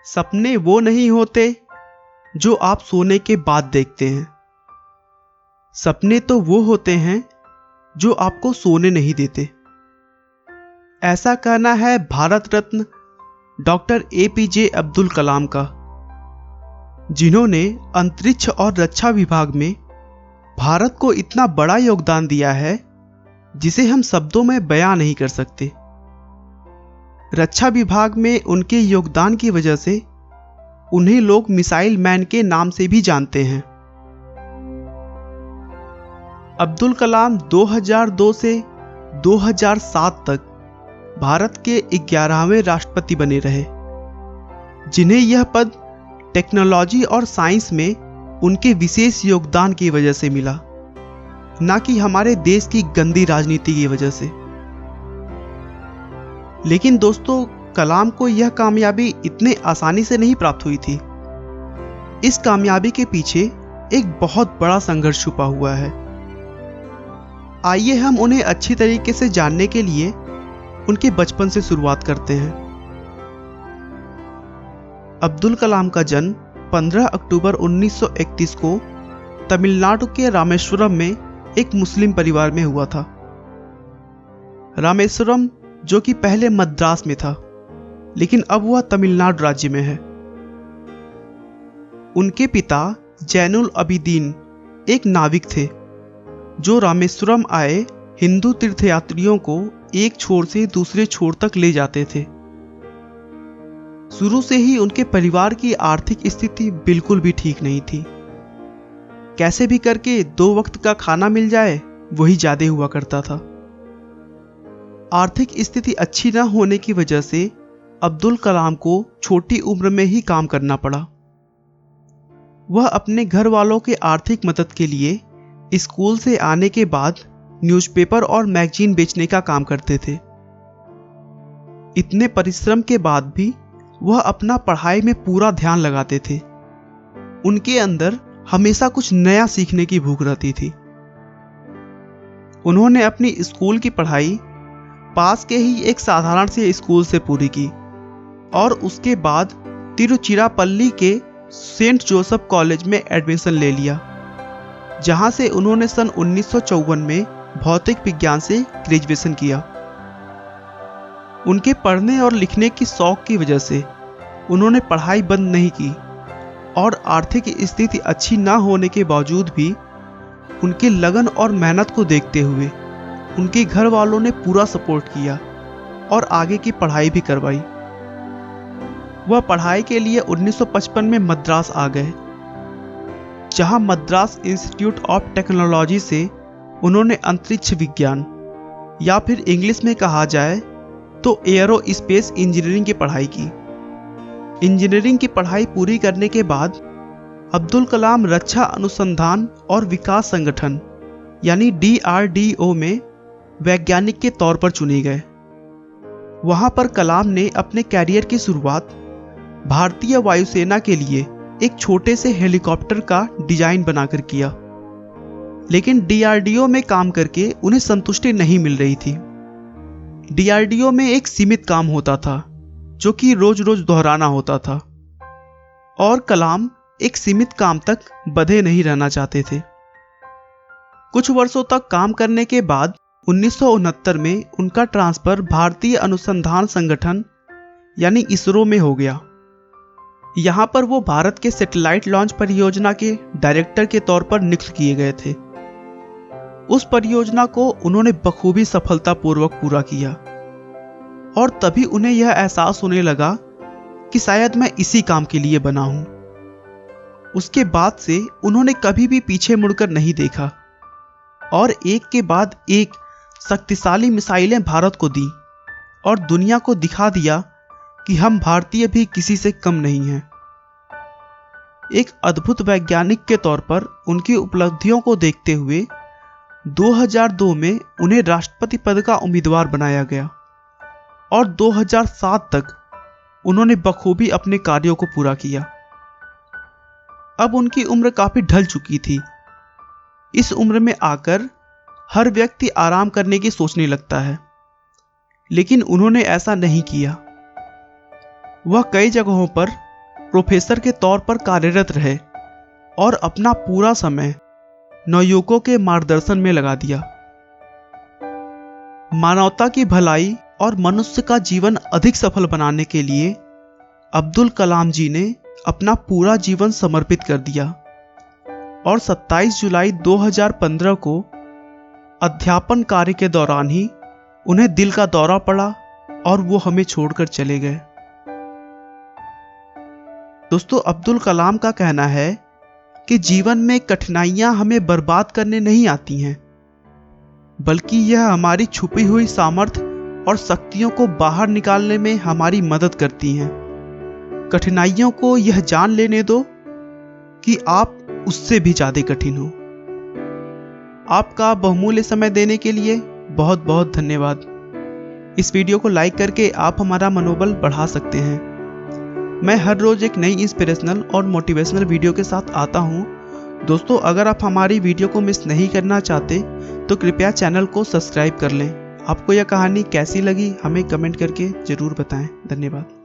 सपने वो नहीं होते जो आप सोने के बाद देखते हैं। सपने तो वो होते हैं जो आपको सोने नहीं देते। ऐसा कहना है भारत रत्न डॉक्टर APJ अब्दुल कलाम का, जिन्होंने अंतरिक्ष और रक्षा विभाग में भारत को इतना बड़ा योगदान दिया है जिसे हम शब्दों में बयां नहीं कर सकते। रक्षा विभाग में उनके योगदान की वजह से उन्हें लोग मिसाइल मैन के नाम से भी जानते हैं। अब्दुल कलाम 2002 से 2007 तक भारत के 11वें राष्ट्रपति बने रहे, जिन्हें यह पद टेक्नोलॉजी और साइंस में उनके विशेष योगदान की वजह से मिला, न कि हमारे देश की गंदी राजनीति की वजह से। लेकिन दोस्तों, कलाम को यह कामयाबी इतने आसानी से नहीं प्राप्त हुई थी। इस कामयाबी के पीछे एक बहुत बड़ा संघर्ष छुपा हुआ है। आइए हम उन्हें अच्छी तरीके से जानने के लिए उनके बचपन से शुरुआत करते हैं। अब्दुल कलाम का जन्म 15 अक्टूबर 1931 को तमिलनाडु के रामेश्वरम में एक मुस्लिम परिवार में हुआ था। रामेश्वरम जो कि पहले मद्रास में था, लेकिन अब वह तमिलनाडु राज्य में है। उनके पिता जैनुल अबिदीन एक नाविक थे जो रामेश्वरम आए हिंदू तीर्थयात्रियों को एक छोर से दूसरे छोर तक ले जाते थे। शुरू से ही उनके परिवार की आर्थिक स्थिति बिल्कुल भी ठीक नहीं थी। कैसे भी करके 2 वक्त का खाना मिल जाए वही ज्यादा हुआ करता था। आर्थिक स्थिति अच्छी न होने की वजह से अब्दुल कलाम को छोटी उम्र में ही काम करना पड़ा। वह अपने घर वालों के आर्थिक मदद के लिए स्कूल से आने के बाद न्यूज़पेपर और मैगजीन बेचने का काम करते थे। इतने परिश्रम के बाद भी वह अपना पढ़ाई में पूरा ध्यान लगाते थे। उनके अंदर हमेशा कुछ नया सीखने की भूख रहती थी। उन्होंने अपनी स्कूल की पढ़ाई पास के ही एक साधारण से स्कूल से पूरी की और उसके बाद तिरुचिरापल्ली के सेंट जोसेफ कॉलेज में एडमिशन ले लिया, जहां से उन्होंने सन 1954 में भौतिक विज्ञान से ग्रेजुएशन किया। उनके पढ़ने और लिखने की शौक की वजह से उन्होंने पढ़ाई बंद नहीं की और आर्थिक स्थिति अच्छी न होने के बावजूद भी उनके लगन और मेहनत को देखते हुए उनके घर वालों ने पूरा सपोर्ट किया और आगे की पढ़ाई भी करवाई। वह पढ़ाई के लिए 1955 में मद्रास आ गए, जहां मद्रास इंस्टीट्यूट ऑफ टेक्नोलॉजी से उन्होंने अंतरिक्ष विज्ञान या फिर इंग्लिश में कहा जाए तो एयरोस्पेस इंजीनियरिंग की पढ़ाई की। इंजीनियरिंग की पढ़ाई पूरी करने के बाद अब्दुल कलाम रक्षा अनुसंधान और विकास संगठन यानी DRDO में वैज्ञानिक के तौर पर चुने गए। वहां पर कलाम ने अपने कैरियर की शुरुआत भारतीय वायुसेना के लिए एक छोटे से हेलीकॉप्टर का डिजाइन बनाकर किया, लेकिन DRDO में काम करके उन्हें संतुष्टि नहीं मिल रही थी। DRDO में एक सीमित काम होता था जो कि रोज रोज दोहराना होता था और कलाम एक सीमित काम तक बंधे नहीं रहना चाहते थे। कुछ वर्षों तक काम करने के बाद 1969 में उनका ट्रांसफर भारतीय अनुसंधान संगठन यानी इसरो में हो गया। यहां पर वो भारत के सैटेलाइट लॉन्च परियोजना के डायरेक्टर के तौर पर नियुक्त किए गए थे। उस परियोजना को उन्होंने बखूबी सफलतापूर्वक पूरा किया और तभी उन्हें यह एहसास होने लगा कि शायद मैं इसी काम के लिए बना हूं। उसके बाद से उन्होंने कभी भी पीछे मुड़कर नहीं देखा और एक के बाद एक शक्तिशाली मिसाइलें भारत को दी और दुनिया को दिखा दिया कि हम भारतीय भी किसी से कम नहीं हैं। एक अद्भुत वैज्ञानिक के तौर पर उनकी उपलब्धियों को देखते हुए 2002 में उन्हें राष्ट्रपति पद का उम्मीदवार बनाया गया और 2007 तक उन्होंने बखूबी अपने कार्यों को पूरा किया। अब उनकी उम्र काफी ढल चुकी थी। इस उम्र में आकर हर व्यक्ति आराम करने की सोचने लगता है, लेकिन उन्होंने ऐसा नहीं किया। वह कई जगहों पर प्रोफेसर के तौर पर कार्यरत रहे और अपना पूरा समय नवयुवकों के मार्गदर्शन में लगा दिया। मानवता की भलाई और मनुष्य का जीवन अधिक सफल बनाने के लिए अब्दुल कलाम जी ने अपना पूरा जीवन समर्पित कर दिया और 27 जुलाई 2015 को अध्यापन कार्य के दौरान ही उन्हें दिल का दौरा पड़ा और वो हमें छोड़कर चले गए। दोस्तों, अब्दुल कलाम का कहना है कि जीवन में कठिनाइयां हमें बर्बाद करने नहीं आती हैं, बल्कि यह हमारी छुपी हुई सामर्थ्य और शक्तियों को बाहर निकालने में हमारी मदद करती हैं। कठिनाइयों को यह जान लेने दो कि आप उससे भी ज्यादा कठिन हो। आपका बहुमूल्य समय देने के लिए बहुत बहुत धन्यवाद। इस वीडियो को लाइक करके आप हमारा मनोबल बढ़ा सकते हैं। मैं हर रोज एक नई इंस्पिरेशनल और मोटिवेशनल वीडियो के साथ आता हूं। दोस्तों, अगर आप हमारी वीडियो को मिस नहीं करना चाहते तो कृपया चैनल को सब्सक्राइब कर लें। आपको यह कहानी कैसी लगी हमें कमेंट करके जरूर बताएं। धन्यवाद।